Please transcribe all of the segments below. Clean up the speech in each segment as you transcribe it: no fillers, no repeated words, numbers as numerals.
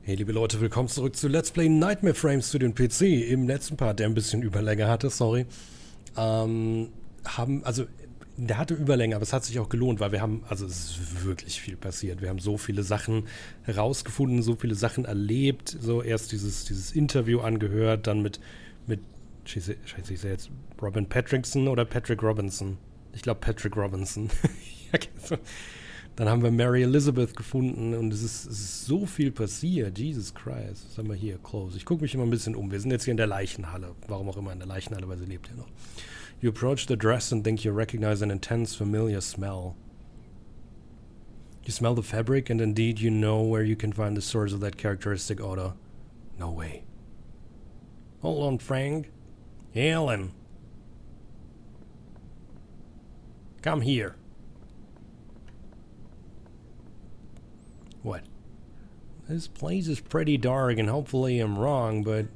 Hey liebe Leute, willkommen zurück zu Let's Play Nightmare Frames für den PC. Im letzten Part, der ein bisschen Überlänge hatte, sorry, der hatte Überlänge, aber es hat sich auch gelohnt, weil es ist wirklich viel passiert. Wir haben so viele Sachen herausgefunden, so viele Sachen erlebt, so erst dieses Interview angehört, dann mit Scheiße, ich sehe jetzt Robin Patrickson oder Patrick Robinson? Ich glaube Patrick Robinson. Dann haben wir Mary Elizabeth gefunden und es ist so viel passiert. Jesus Christ. Was haben wir hier? Close. Ich gucke mich immer ein bisschen um. Wir sind jetzt hier in der Leichenhalle. Warum auch immer in der Leichenhalle, weil sie lebt ja noch. You approach the dress and think you recognize an intense familiar smell. You smell the fabric and indeed you know where you can find the source of that characteristic odor. No way. Hold on, Frank. Alan. Come here. What? This place is pretty dark and hopefully I'm wrong, but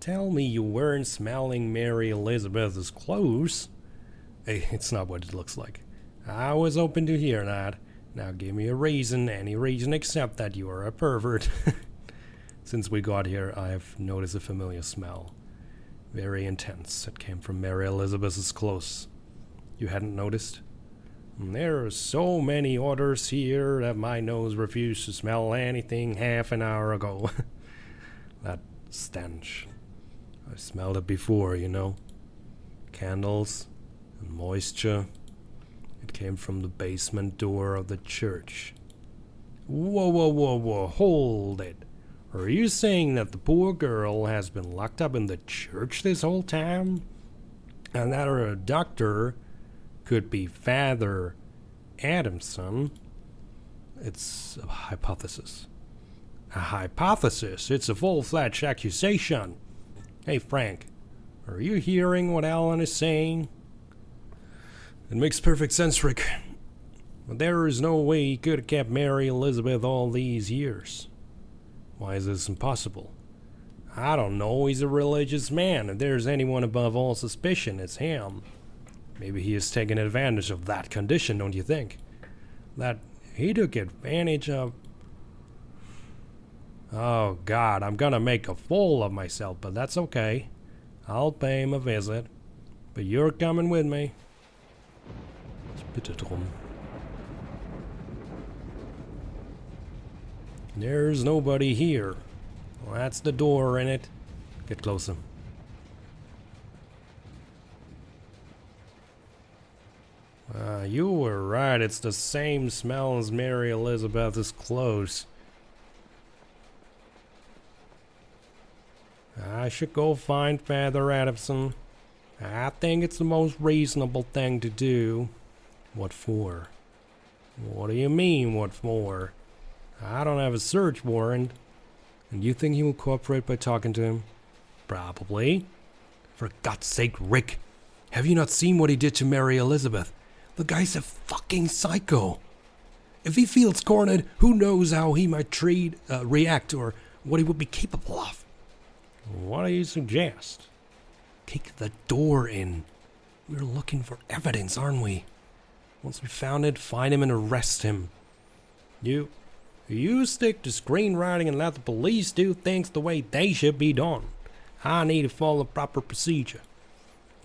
tell me you weren't smelling Mary Elizabeth's clothes. Hey, it's not what it looks like. I was open to hear that. Now give me a reason, any reason except that you are a pervert. Since we got here, I have noticed a familiar smell. Very intense. It came from Mary Elizabeth's clothes. You hadn't noticed? There are so many odors here that my nose refused to smell anything half an hour ago. That stench. I smelled it before, you know. Candles and moisture. It came from the basement door of the church. Whoa, hold it. Are you saying that the poor girl has been locked up in the church this whole time? And that her doctor could be Father Adamson? It's a hypothesis. A hypothesis? It's a full-fledged accusation. Hey, Frank, are you hearing what Alan is saying? It makes perfect sense, Rick. But there is no way he could have kept Mary Elizabeth all these years. Why is this impossible? I don't know, he's a religious man. If there's anyone above all suspicion, it's him. Maybe he has taken advantage of that condition, don't you think? That he took advantage of... Oh God, I'm gonna make a fool of myself, but that's okay. I'll pay him a visit. But you're coming with me. Ich bitte drum. There's nobody here. Well, that's the door in it. Get closer. You were right, it's the same smell as Mary Elizabeth's clothes. I should go find Father Adamson. I think it's the most reasonable thing to do. What for? What do you mean, what for? I don't have a search warrant. And you think he will cooperate by talking to him? Probably. For God's sake, Rick, have you not seen what he did to Mary Elizabeth? The guy's a fucking psycho. If he feels cornered, who knows how he might react or what he would be capable of. What do you suggest? Kick the door in. We're looking for evidence, aren't we? Once we found it, find him and arrest him. You stick to screenwriting and let the police do things the way they should be done. I need to follow proper procedure.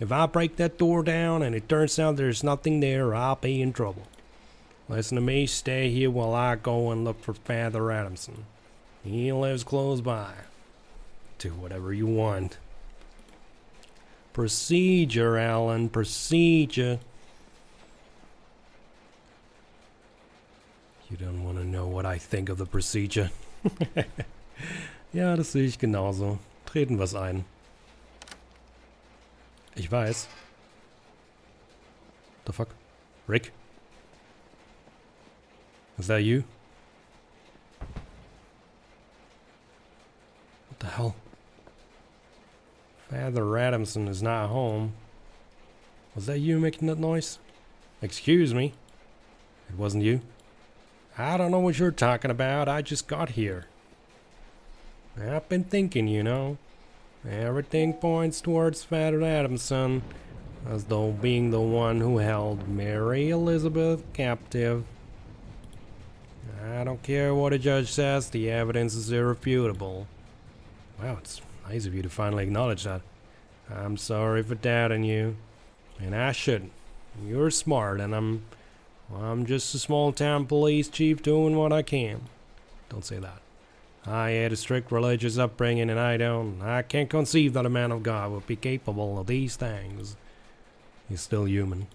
If I break that door down and it turns out there's nothing there, I'll be in trouble. Listen to me, stay here while I go and look for Father Adamson. He lives close by. Do whatever you want. Procedure, Alan, procedure. You don't want to know what I think of the procedure. Ja, das sehe ich genauso. Treten wir's ein. Ich weiß. The fuck? Rick? Is that you? What the hell? Father Adamson is not home. Was that you making that noise? Excuse me? It wasn't you? I don't know what you're talking about. I just got here. I've been thinking, you know. Everything points towards Father Adamson, as though being the one who held Mary Elizabeth captive. I don't care what a judge says, the evidence is irrefutable. Wow, it's nice of you to finally acknowledge that. I'm sorry for doubting you, and I shouldn't. You're smart, and I'm just a small-town police chief doing what I can. Don't say that. I had a strict religious upbringing, and I can't conceive that a man of God would be capable of these things. He's still human.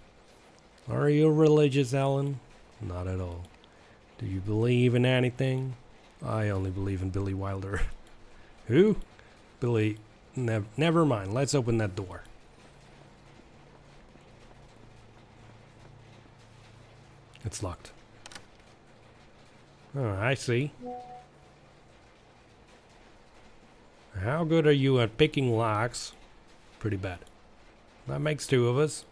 Are you religious, Ellen? Not at all. Do you believe in anything? I only believe in Billy Wilder. Who? Billy... Never mind. Let's open that door. It's locked. Oh, I see. How good are you at picking locks? Pretty bad. That makes two of us.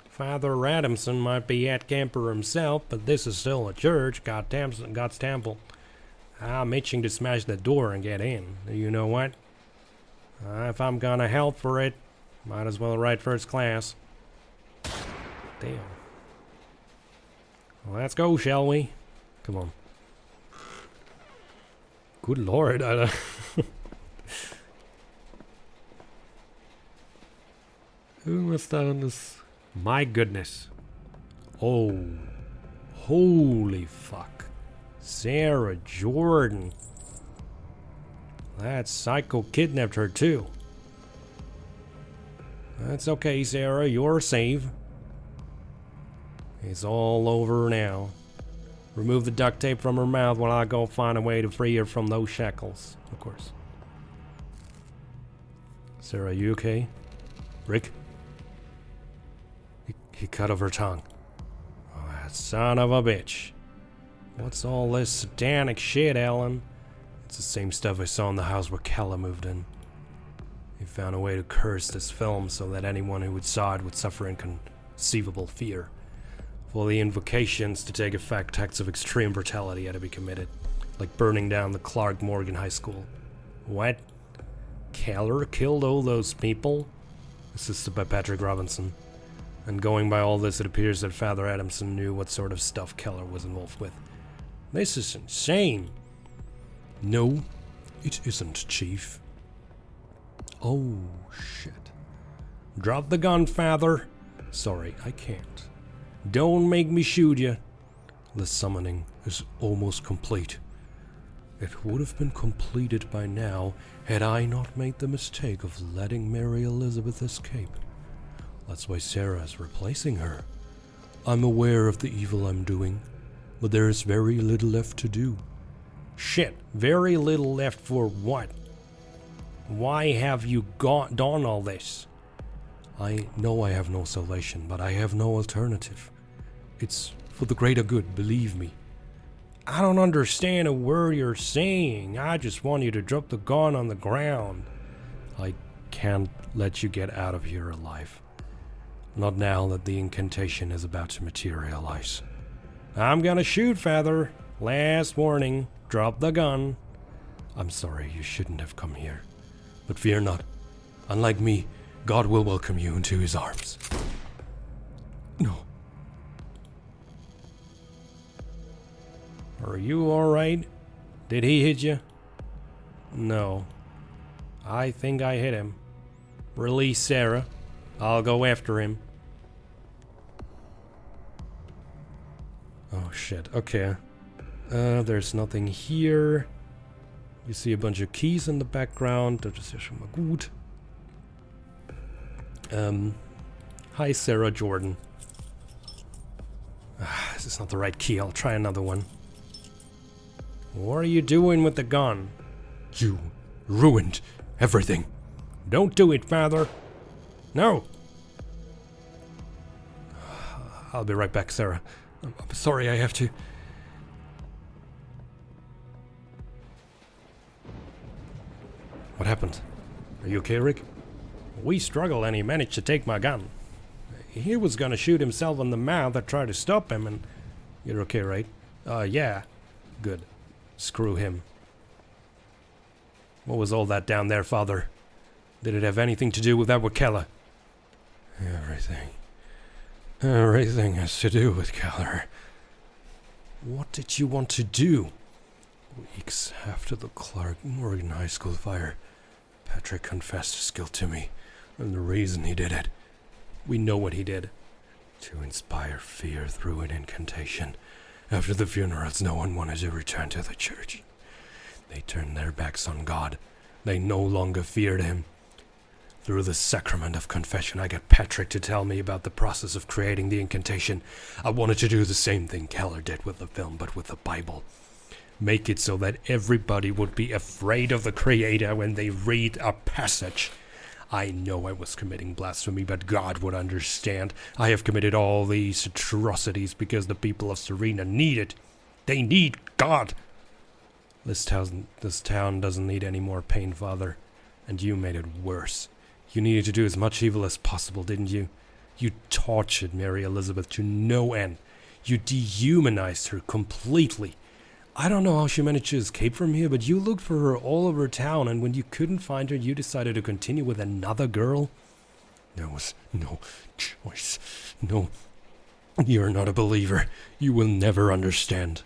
Father Adamson might be at camper himself, but this is still a church, God's temple. I'm itching to smash the door and get in. You know what? If I'm gonna help for it, might as well ride first class. Damn. Well, let's go, shall we? Come on. Good lord, Who was that on this? My goodness. Oh. Holy fuck. Sarah Jordan. That psycho kidnapped her too. That's okay, Sarah. You're safe. It's all over now. Remove the duct tape from her mouth while I go find a way to free her from those shackles. Of course. Sarah, you okay? Rick? He cut off her tongue. Oh, that son of a bitch. What's all this satanic shit, Ellen? It's the same stuff I saw in the house where Kella moved in. He found a way to curse this film so that anyone who saw it would suffer inconceivable fear. For the invocations to take effect, acts of extreme brutality had to be committed, like burning down the Clark Morgan High School. What? Keller killed all those people? Assisted by Patrick Robinson. And going by all this, it appears that Father Adamson knew what sort of stuff Keller was involved with. This is insane. No, it isn't, Chief. Oh, shit. Drop the gun, Father. Sorry, I can't. Don't make me shoot you. The summoning is almost complete. It would have been completed by now had I not made the mistake of letting Mary Elizabeth escape. That's why Sarah is replacing her. I'm aware of the evil I'm doing, but there is very little left to do. Shit, very little left for what? Why have you done all this? I know I have no salvation, but I have no alternative. It's for the greater good, believe me. I don't understand a word you're saying. I just want you to drop the gun on the ground. I can't let you get out of here alive. Not now that the incantation is about to materialize. I'm gonna shoot, Father. Last warning. Drop the gun. I'm sorry, you shouldn't have come here. But fear not. Unlike me, God will welcome you into his arms. No. Are you alright? Did he hit you? No. I think I hit him. Release Sarah. I'll go after him. Oh shit, okay. There's nothing here. You see a bunch of keys in the background. Das ist ja schon mal gut. Hi, Sarah Jordan. This is not the right key. I'll try another one. What are you doing with the gun? You ruined everything. Don't do it, Father. No. I'll be right back, Sarah. I'm sorry, I have to. What happened? Are you okay, Rick? We struggled and he managed to take my gun. He was gonna shoot himself in the mouth. I tried to stop him and... You're okay, right? Yeah. Good. Screw him. What was all that down there, Father? Did it have anything to do with Edward Keller? Everything. Everything has to do with Keller. What did you want to do? Weeks after the Clark Morgan High School fire, Patrick confessed his guilt to me, and the reason he did it. We know what he did. To inspire fear through an incantation. After the funerals, no one wanted to return to the church. They turned their backs on God. They no longer feared him. Through the sacrament of confession, I got Patrick to tell me about the process of creating the incantation. I wanted to do the same thing Keller did with the film, but with the Bible. Make it so that everybody would be afraid of the Creator when they read a passage. I know I was committing blasphemy, but God would understand. I have committed all these atrocities because the people of Serena need it. They need God. This town doesn't need any more pain, Father. And you made it worse. You needed to do as much evil as possible, didn't you? You tortured Mary Elizabeth to no end. You dehumanized her completely. I don't know how she managed to escape from here, but you looked for her all over town, and when you couldn't find her, you decided to continue with another girl? There was no choice. No, you're not a believer. You will never understand.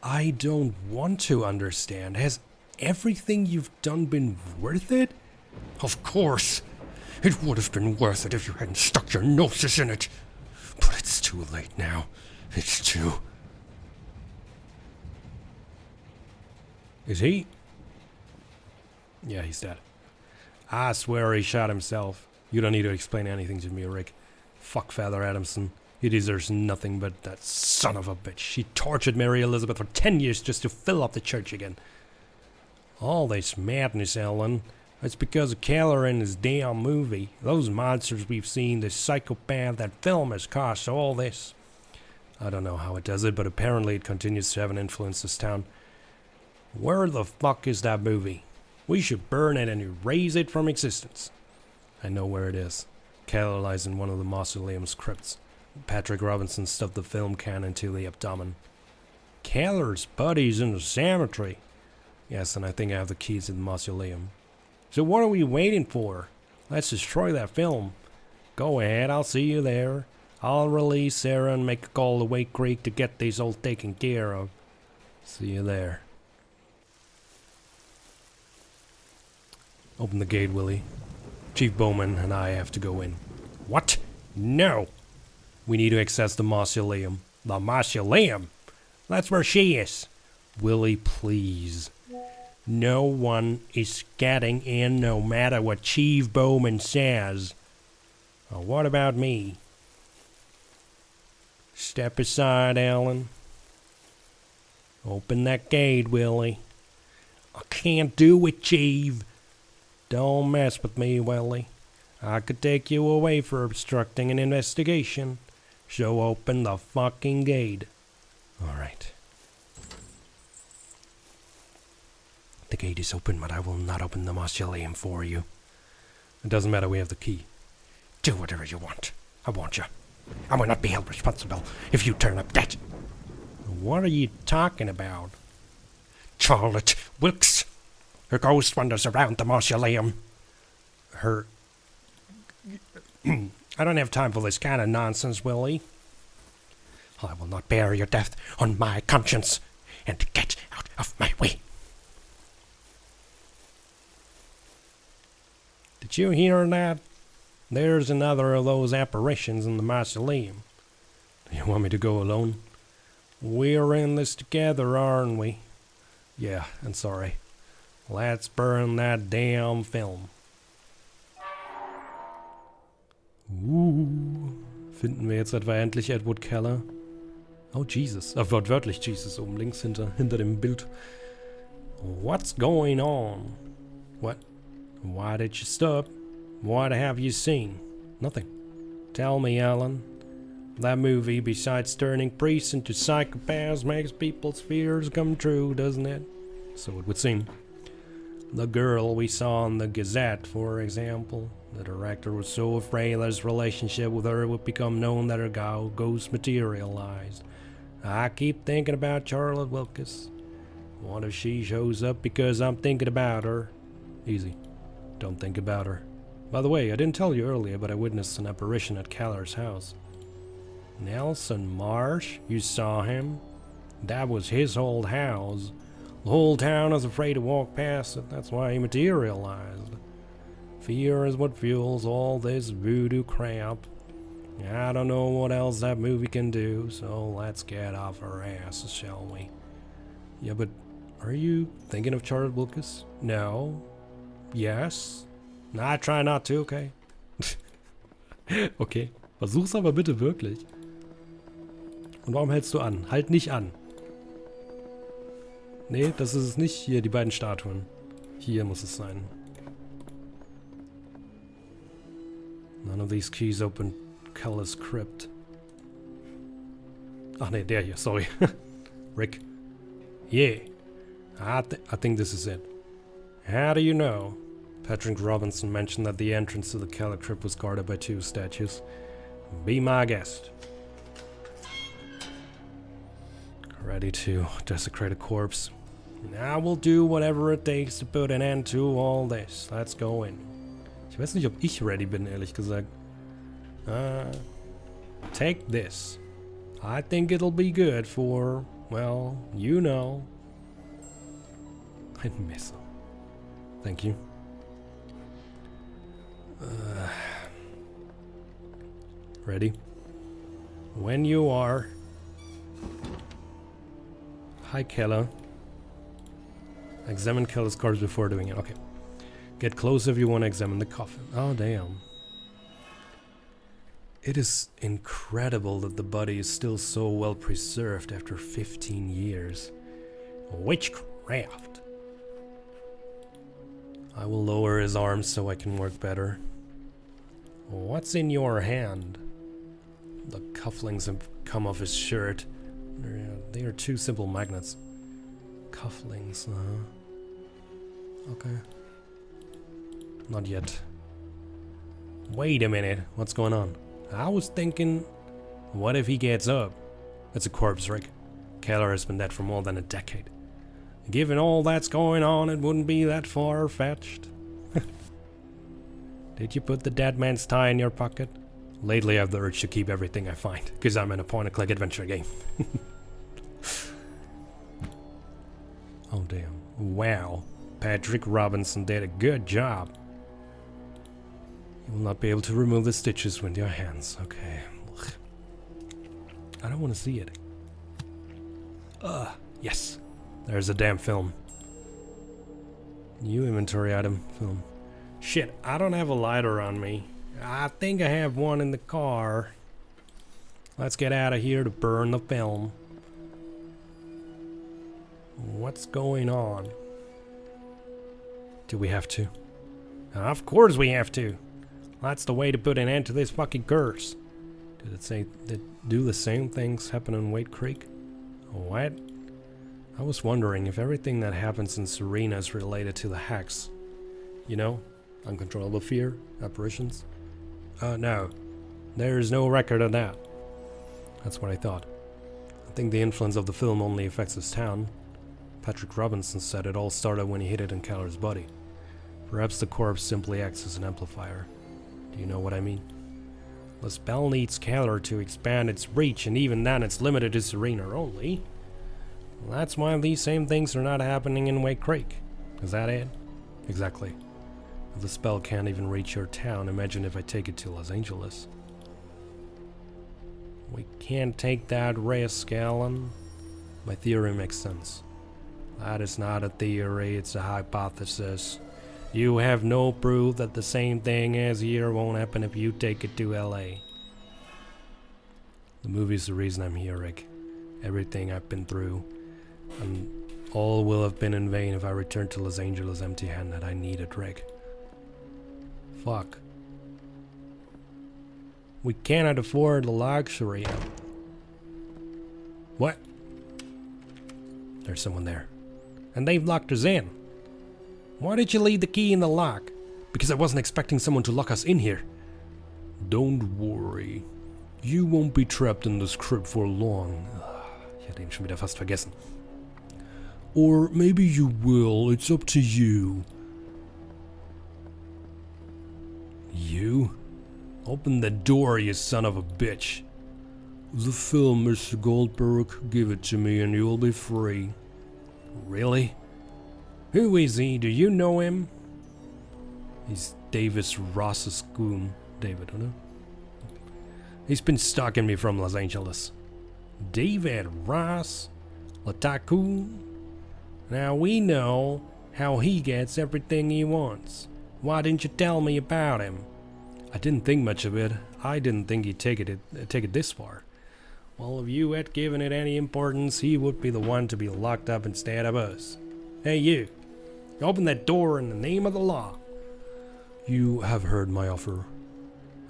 I don't want to understand. Has everything you've done been worth it? Of course. It would have been worth it if you hadn't stuck your noses in it. But it's too late now. It's too... Is he? Yeah, he's dead. I swear he shot himself. You don't need to explain anything to me, Rick. Fuck Father Adamson. He deserves nothing but that son of a bitch. He tortured Mary Elizabeth for 10 years just to fill up the church again. All this madness, Ellen. It's because of Keller and his damn movie. Those monsters we've seen, this psychopath, that film has caused all this. I don't know how it does it, but apparently it continues to have an influence this town. Where the fuck is that movie? We should burn it and erase it from existence. I know where it is. Keller lies in one of the mausoleum's crypts. Patrick Robinson stuffed the film can into the abdomen. Keller's body's in the cemetery. Yes, and I think I have the keys to the mausoleum. So what are we waiting for? Let's destroy that film. Go ahead, I'll see you there. I'll release Sarah and make a call to Wake Creek to get these all taken care of. See you there. Open the gate, Willie. Chief Bowman and I have to go in. What? No! We need to access the mausoleum. The mausoleum? That's where she is. Willie, please. No one is getting in no matter what Chief Bowman says. Well, what about me? Step aside, Alan. Open that gate, Willie. I can't do it, Chief. Don't mess with me, Willie. I could take you away for obstructing an investigation. So open the fucking gate. All right. The gate is open, but I will not open the mausoleum for you. It doesn't matter, we have the key. Do whatever you want. I want you. I will not be held responsible if you turn up dead. What are you talking about? Charlotte Wilkes. Her ghost wanders around the mausoleum. Her... I don't have time for this kind of nonsense, Willie. I will not bear your death on my conscience. And get out of my way. Did you hear that? There's another of those apparitions in the mausoleum. Do you want me to go alone? We're in this together, aren't we? Yeah, I'm sorry. Let's burn that damn film. Finden wir jetzt etwa endlich Edward Keller? Oh, Jesus. Wortwörtlich Jesus, oben links hinter dem Bild. What's going on? What? Why did you stop? What have you seen? Nothing. Tell me, Alan. That movie, besides turning priests into psychopaths, makes people's fears come true, doesn't it? So it would seem. The girl we saw in the Gazette, for example. The director was so afraid that his relationship with her would become known that her ghost materialized. I keep thinking about Charlotte Wilkes. What if she shows up because I'm thinking about her? Easy. Don't think about her. By the way, I didn't tell you earlier, but I witnessed an apparition at Keller's house. Nelson Marsh? You saw him? That was his old house. The whole town is afraid to walk past it. That's why he materialized. Fear is what fuels all this voodoo crap. I don't know what else that movie can do, so let's get off our asses, shall we? Yeah, but are you thinking of Charles Wilkes? No. Yes? Na, try not to, okay? Okay, versuch's aber bitte wirklich. Und warum hältst du an? Halt nicht an. Nee, das ist es nicht. Hier, die beiden Statuen. Hier muss es sein. None of these keys open Keller's crypt. Ach nee, der hier, sorry. Rick. Yeah. I think this is it. How do you know? Patrick Robinson mentioned that the entrance to the Keller crypt was guarded by 2 statues. Be my guest. Ready to desecrate a corpse. Now we'll do whatever it takes to put an end to all this. Let's go in. Ich weiß nicht, ob ich ready bin, ehrlich gesagt. Take this. I think it'll be good for, well, you know. Ein Messer. Thank you. Ready? When you are. Hi, Keller. Examine Keller's corpse before doing it. Okay. Get close if you want to examine the coffin. Oh, damn. It is incredible that the body is still so well preserved after 15 years. Witchcraft. I will lower his arms so I can work better. What's in your hand? The cufflinks have come off his shirt. They are 2 simple magnets. Cufflinks, Okay. Not yet. Wait a minute, what's going on? I was thinking, what if he gets up? It's a corpse, Rick. Keller has been dead for more than a decade. Given all that's going on, it wouldn't be that far-fetched. Did you put the dead man's tie in your pocket? Lately I have the urge to keep everything I find, because I'm in a point-and-click adventure game. Oh damn. Wow. Patrick Robinson did a good job. You will not be able to remove the stitches with your hands. Okay. Ugh. I don't want to see it. Yes. There's a damn film. New inventory item. Film. Shit, I don't have a lighter on me. I think I have one in the car. Let's get out of here to burn the film. What's going on? Do we have to? Of course we have to. That's the way to put an end to this fucking curse. Did it say that do the same things happen in Wade Creek? What? I was wondering if everything that happens in Serena is related to the hacks. You know? Uncontrollable fear, apparitions. No. There is no record of that. That's what I thought. I think the influence of the film only affects this town. Patrick Robinson said it all started when he hit it in Keller's body. Perhaps the corpse simply acts as an amplifier. Do you know what I mean? The spell needs Keller to expand its reach, and even then it's limited to Serena only. Well, that's why these same things are not happening in Wake Creek. Is that it? Exactly. If the spell can't even reach your town, imagine if I take it to Los Angeles. We can't take that risk, Alan. My theory makes sense. That is not a theory, it's a hypothesis. You have no proof that the same thing as here won't happen if you take it to LA. The movie's the reason I'm here, Rick. Everything I've been through. And all will have been in vain if I return to Los Angeles empty-handed. I need it, Rick. Fuck. We cannot afford the luxury. What? There's someone there. And they've locked us in. Why did you leave the key in the lock? Because I wasn't expecting someone to lock us in here. Don't worry. You won't be trapped in this crypt for long. Ich hatte ihn schon wieder fast vergessen. Or maybe you will. It's up to you. You? Open the door, you son of a bitch. The film, Mr. Goldberg. Give it to me and you'll be free. Really? Who is he? Do you know him? He's Davis Ross's goon. David, huh? He's been stalking me from Los Angeles. David Ross? Lataku? Now we know how he gets everything he wants. Why didn't you tell me about him? I didn't think much of it. I didn't think he'd take it this far. Well, if you had given it any importance, he would be the one to be locked up instead of us. Hey, you. Open that door in the name of the law. You have heard my offer.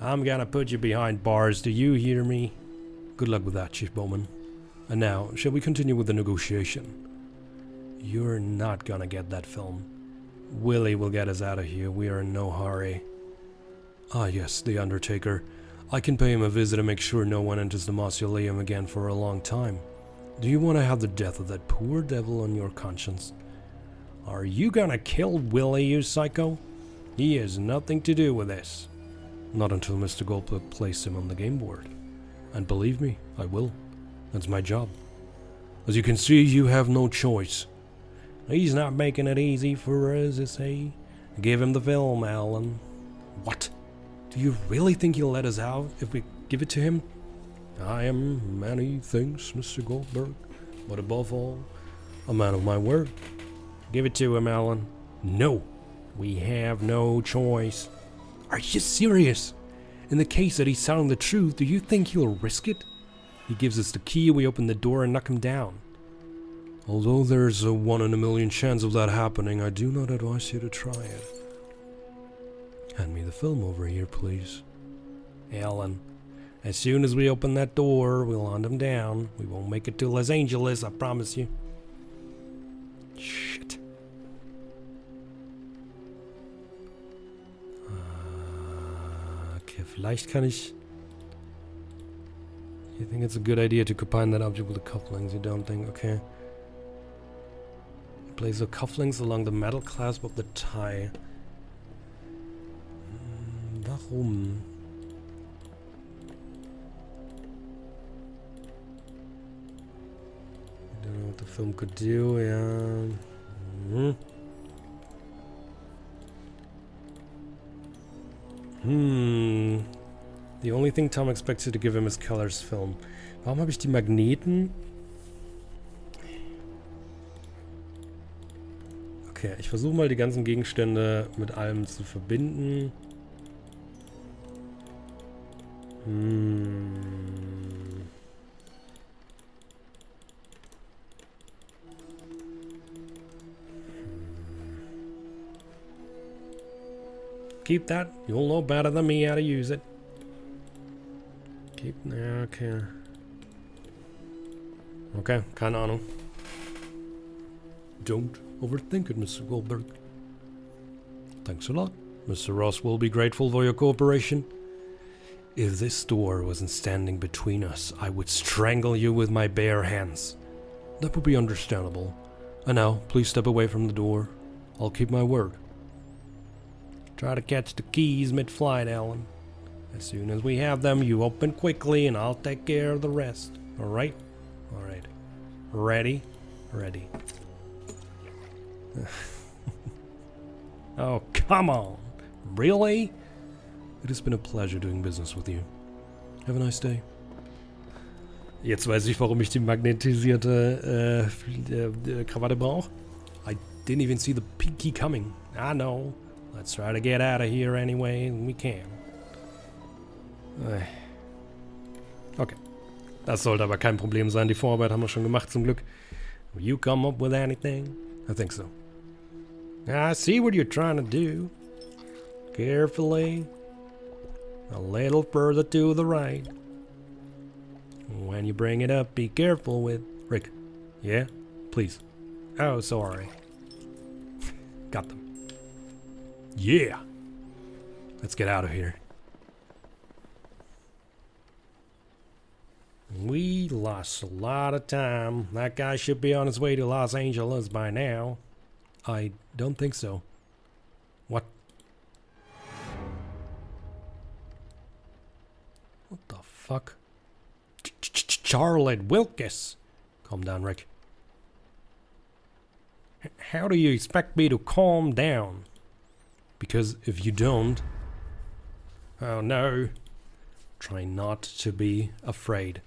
I'm gonna put you behind bars. Do you hear me? Good luck with that, Chief Bowman. And now, shall we continue with the negotiation? You're not gonna get that film. Willie will get us out of here. We are in no hurry. Ah, yes, the Undertaker. I can pay him a visit and make sure no one enters the mausoleum again for a long time. Do you want to have the death of that poor devil on your conscience? Are you gonna kill Willie, you psycho? He has nothing to do with this. Not until Mr. Goldberg placed him on the game board. And believe me, I will. That's my job. As you can see, you have no choice. He's not making it easy for us, is he? Give him the film, Alan. What? Do you really think he'll let us out if we give it to him? I am many things, Mr. Goldberg, but above all, a man of my word. Give it to him, Alan. No, we have no choice. Are you serious? In the case that he's telling the truth, do you think he'll risk it? He gives us the key, we open the door and knock him down. Although there's a 1 in a million chance of that happening, I do not advise you to try it. Hand me the film over here, please. Alan, as soon as we open that door, we'll hunt him down. We won't make it to Los Angeles, I promise you. Shit. Okay, vielleicht kann ich... You think it's a good idea to combine that object with the cufflinks? You don't think? Okay. Place the cufflinks along the metal clasp of the tie. Warum? I don't know what the film could do, yeah. The only thing Tom expects you to give him is Colors Film. Warum habe ich die Magneten? Okay, ich versuche mal die ganzen Gegenstände mit allem zu verbinden. Keep that. You'll know better than me how to use it. Keep... Okay. Okay, keine Ahnung. Don't overthink it, Mr. Goldberg. Thanks a lot. Mr. Ross will be grateful for your cooperation. If this door wasn't standing between us, I would strangle you with my bare hands. That would be understandable. And now, please step away from the door. I'll keep my word. Try to catch the keys mid-flight, Alan. As soon as we have them, you open quickly and I'll take care of the rest. Alright? Alright. Ready? Ready. Oh, come on. Really? It has been a pleasure doing business with you. Have a nice day. Jetzt weiß ich, warum ich die magnetisierte Krawatte brauche. I didn't even see the key coming. I know. Let's try to get out of here anyway we can. Okay. Das sollte aber kein Problem sein. Die Vorarbeit haben wir schon gemacht, zum Glück. Will you come up with anything? I think so. I see what you're trying to do. Carefully. A little further to the right. When you bring it up, be careful with... Rick. Yeah? Please. Oh, sorry. Got them. Yeah! Let's get out of here. We lost a lot of time. That guy should be on his way to Los Angeles by now. I don't think so. What? What the fuck? Charlotte Wilkes. Calm down, Rick. How do you expect me to calm down? Because if you don't... Oh no. Try not to be afraid.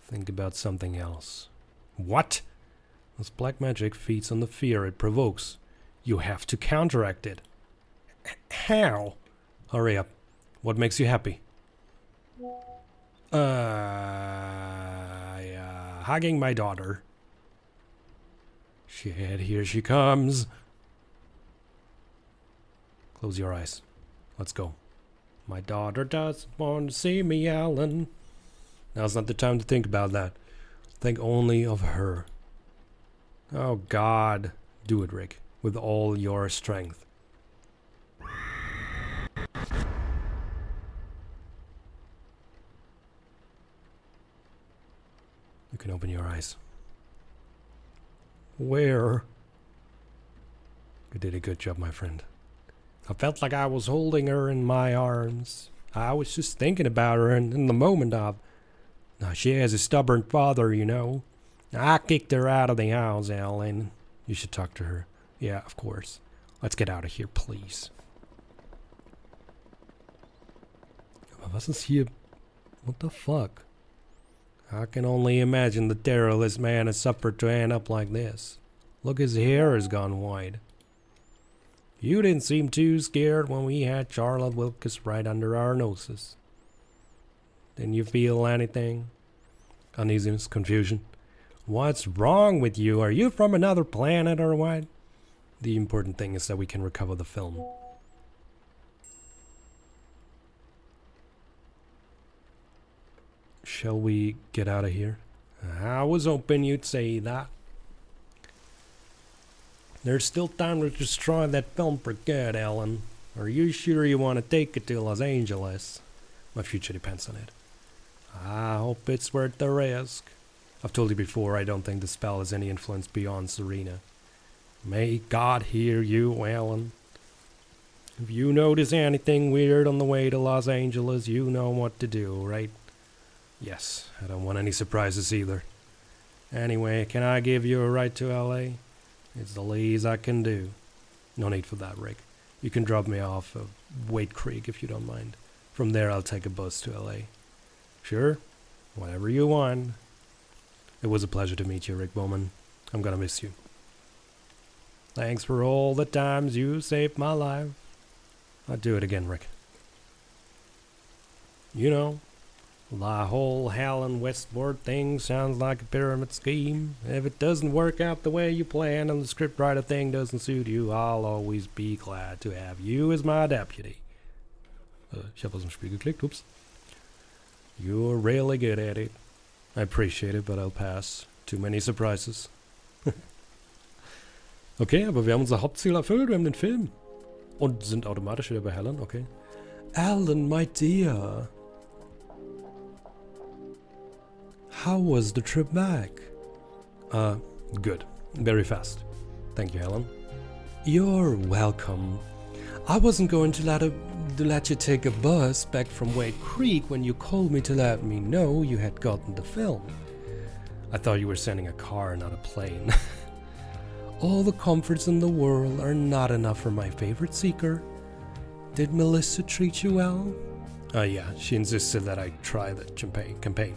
Think about something else. What? This black magic feeds on the fear it provokes. You have to counteract it. How? Hurry up. What makes you happy? Hugging my daughter. Shit, here she comes. Close your eyes. Let's go. My daughter doesn't want to see me, Alan. Now's not the time to think about that. Think only of her. Oh God. Do it, Rick. With all your strength. You can open your eyes. Where? You did a good job, my friend. I felt like I was holding her in my arms. I was just thinking about her and in the moment of... Now, she has a stubborn father, you know. I kicked her out of the house, Alan. You should talk to her. Yeah, of course. Let's get out of here, please. Aber was ist hier? What the fuck? I can only imagine the terror this man has suffered to end up like this. Look, his hair has gone white. You didn't seem too scared when we had Charlotte Wilkes right under our noses. Didn't you feel anything? Uneasiness, confusion. What's wrong with you? Are you from another planet or what? The important thing is that we can recover the film. Shall we get out of here? I was hoping you'd say that. There's still time to destroy that film for good, Alan. Are you sure you want to take it to Los Angeles? My future depends on it. I hope it's worth the risk. I've told you before, I don't think the spell has any influence beyond Serena. May God hear you, Alan. If you notice anything weird on the way to Los Angeles, you know what to do, right? Yes, I don't want any surprises either. Anyway, can I give you a ride to LA? It's the least I can do. No need for that, Rick. You can drop me off at Wade Creek if you don't mind. From there I'll take a bus to LA. Sure? Whatever you want. It was a pleasure to meet you, Rick Bowman. I'm gonna miss you. Thanks for all the times you saved my life. I'd do it again, Rick. You know, the whole Helen Westward thing sounds like a pyramid scheme. If it doesn't work out the way you planned and the scriptwriter thing doesn't suit you, I'll always be glad to have you as my deputy. Ich habe aus dem Spiel geklickt, oops. You're really good at it. I appreciate it, but I'll pass. Too many surprises. Okay, aber wir haben unser Hauptziel erfüllt, wir haben den Film. Und sind automatisch wieder bei Helen, okay. Alan, my dear. How was the trip back? Good. Very fast. Thank you, Helen. You're welcome. I wasn't going to let you take a bus back from Wade Creek when you called me to let me know you had gotten the film. I thought you were sending a car, not a plane. All the comforts in the world are not enough for my favorite seeker. Did Melissa treat you well? Yeah, she insisted that I try the campaign.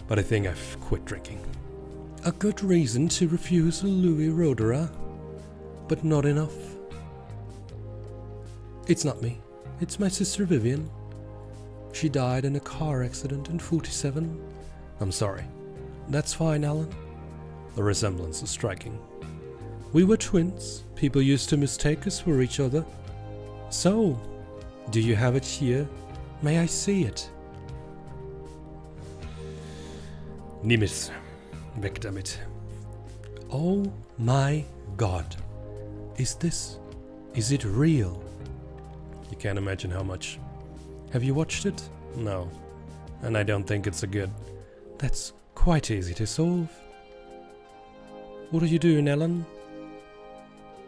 But I think I've quit drinking. A good reason to refuse a Louis Roederer, but not enough. It's not me. It's my sister Vivian. She died in a car accident in 47. I'm sorry. That's fine, Alan. The resemblance is striking. We were twins. People used to mistake us for each other. So, do you have it here? May I see it? Nimm es. Weg damit. Oh my God. Is it real? You can't imagine how much. Have you watched it? No. And I don't think it's a good. That's quite easy to solve. What are you doing, Ellen?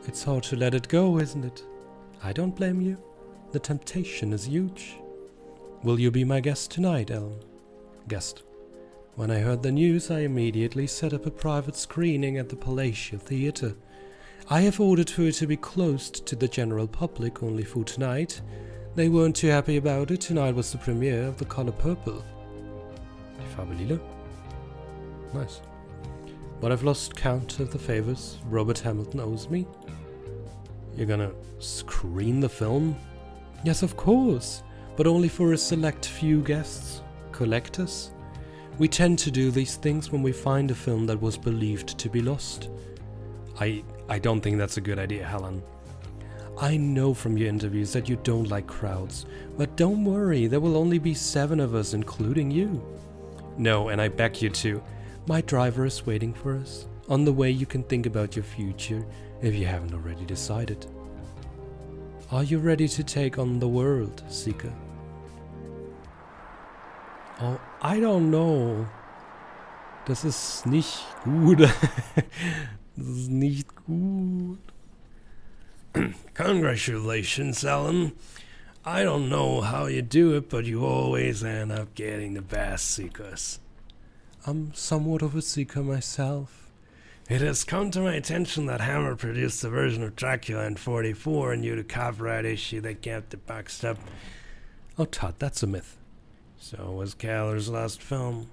It's hard to let it go, isn't it? I don't blame you. The temptation is huge. Will you be my guest tonight, Ellen? Guest. When I heard the news, I immediately set up a private screening at the Palatial Theatre. I have ordered for it to be closed to the general public only for tonight. They weren't too happy about it. Tonight was the premiere of The Color Purple. Die Farbe Lila? Nice. But I've lost count of the favors Robert Hamilton owes me. You're gonna screen the film? Yes, of course, but only for a select few guests, collectors. We tend to do these things when we find a film that was believed to be lost. I don't think that's a good idea, Helen. I know from your interviews that you don't like crowds, but don't worry, there will only be 7 of us, including you. No, and I beg you to. My driver is waiting for us. On the way you can think about your future, if you haven't already decided. Are you ready to take on the world, Seeker? Oh, I don't know. Das ist nicht gut. Das ist nicht gut. Congratulations, Ellen. I don't know how you do it, but you always end up getting the best seekers. I'm somewhat of a seeker myself. It has come to my attention that Hammer produced a version of Dracula in '44 and due to copyright issue they kept it boxed up. Oh, Todd, that's a myth. So was Caller's last film.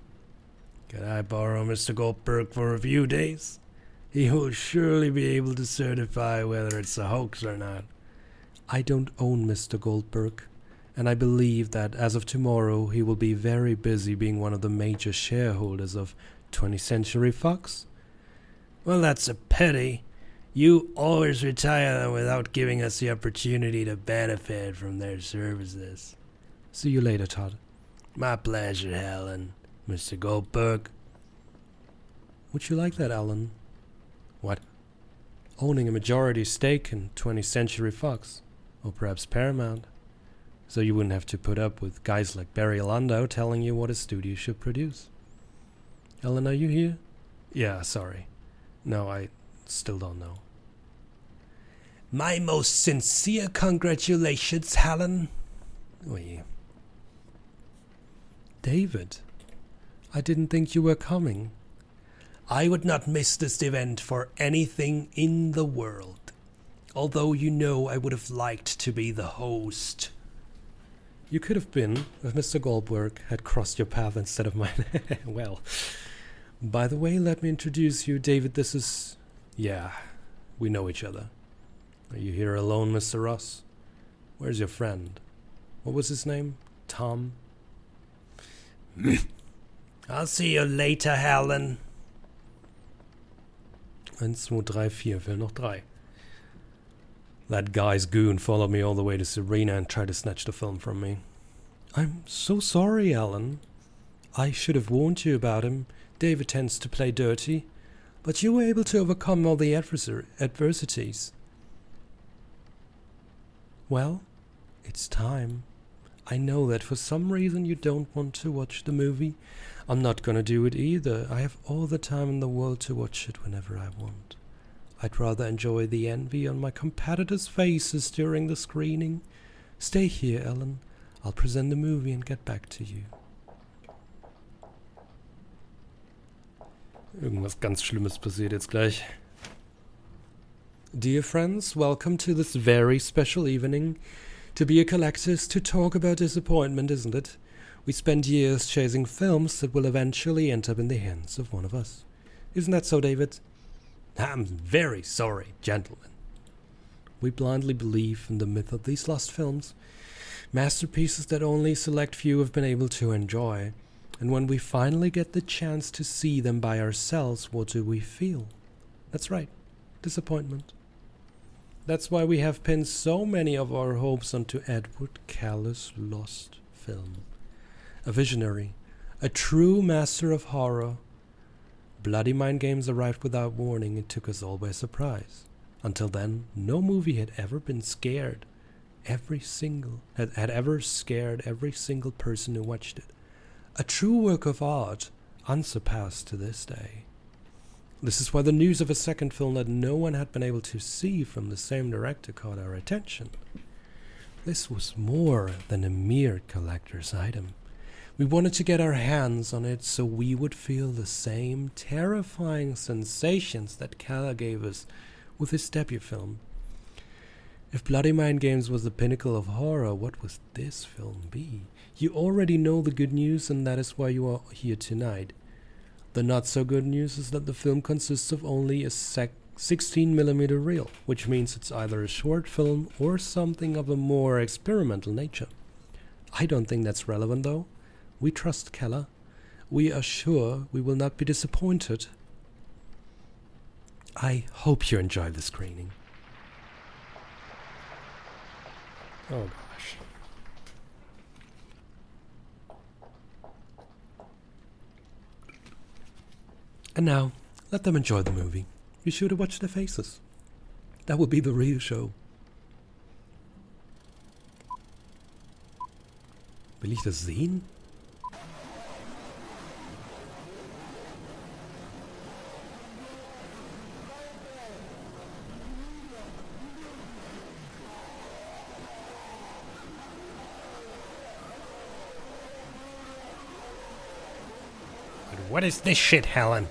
Could I borrow Mr. Goldberg for a few days? He will surely be able to certify whether it's a hoax or not. I don't own Mr. Goldberg, and I believe that as of tomorrow he will be very busy being one of the major shareholders of 20th Century Fox. Well, that's a pity. You always retire them without giving us the opportunity to benefit from their services. See you later, Todd. My pleasure, Helen. Mr. Goldberg. Would you like that, Alan? What? Owning a majority stake in 20th Century Fox, or perhaps Paramount, so you wouldn't have to put up with guys like Barry Landau telling you what a studio should produce. Ellen, are you here? Yeah, sorry. No, I still don't know. My most sincere congratulations, Helen. Oui. David, I didn't think you were coming. I would not miss this event for anything in the world. Although you know I would have liked to be the host. You could have been if Mr. Goldberg had crossed your path instead of mine. Well, by the way, let me introduce you, David. This is... Yeah, we know each other. Are you here alone, Mr. Ross? Where's your friend? What was his name? Tom? I'll see you later, Helen. 1, 2, 3, 4, fehlen noch 3. That guy's goon followed me all the way to Serena and tried to snatch the film from me. I'm so sorry, Alan. I should have warned you about him. David tends to play dirty. But you were able to overcome all the adversities. Well, it's time. I know that for some reason you don't want to watch the movie. I'm not gonna do it either. I have all the time in the world to watch it whenever I want. I'd rather enjoy the envy on my competitors' faces during the screening. Stay here, Ellen. I'll present the movie and get back to you. Irgendwas ganz Schlimmes passiert jetzt gleich. Dear friends, welcome to this very special evening. To be a collector is to talk about disappointment, isn't it? We spend years chasing films that will eventually end up in the hands of one of us. Isn't that so, David? I'm very sorry, gentlemen. We blindly believe in the myth of these lost films, masterpieces that only a select few have been able to enjoy. And when we finally get the chance to see them by ourselves, what do we feel? That's right, disappointment. That's why we have pinned so many of our hopes onto Edward Caller's lost film. A visionary, a true master of horror. Bloody Mind Games arrived without warning and took us all by surprise. Until then, no movie had ever been scared. Had ever scared every single person who watched it. A true work of art, unsurpassed to this day. This is why the news of a second film that no one had been able to see from the same director caught our attention. This was more than a mere collector's item. We wanted to get our hands on it so we would feel the same terrifying sensations that Kala gave us with his debut film. If Bloody Mind Games was the pinnacle of horror, what would this film be? You already know the good news, and that is why you are here tonight. The not so good news is that the film consists of only a 16mm reel, which means it's either a short film or something of a more experimental nature. I don't think that's relevant though. We trust Keller. We are sure we will not be disappointed. I hope you enjoy the screening. Oh gosh. And now, let them enjoy the movie. Be sure to watch their faces. That will be the real show. Will ich das sehen? What is this shit, Helen?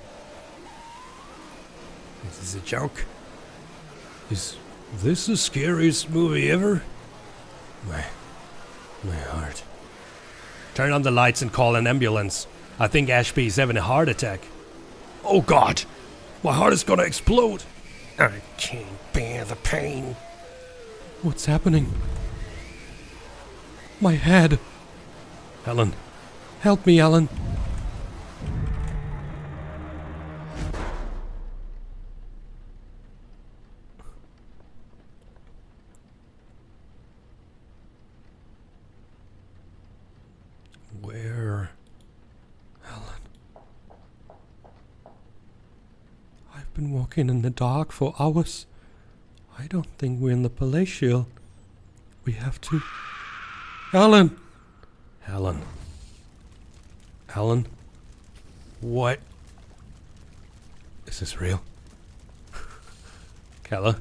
Is this a joke? Is this the scariest movie ever? My heart. Turn on the lights and call an ambulance. I think Ashby is having a heart attack. Oh God! My heart is gonna explode! I can't bear the pain. What's happening? My head! Helen. Help me, Alan. Where? Helen. I've been walking in the dark for hours. I don't think we're in the Palatial. We have to... Helen! Helen. Helen? What? Is this real? Keller?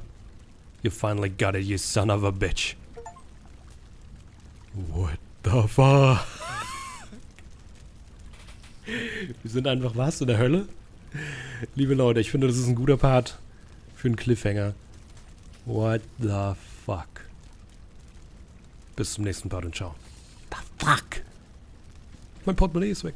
You finally got it, you son of a bitch. What the fuck? Wir sind einfach was in der Hölle? Liebe Leute, ich finde, das ist ein guter Part für einen Cliffhanger. What the fuck? Bis zum nächsten Part und ciao. The fuck? Mein Portemonnaie ist weg.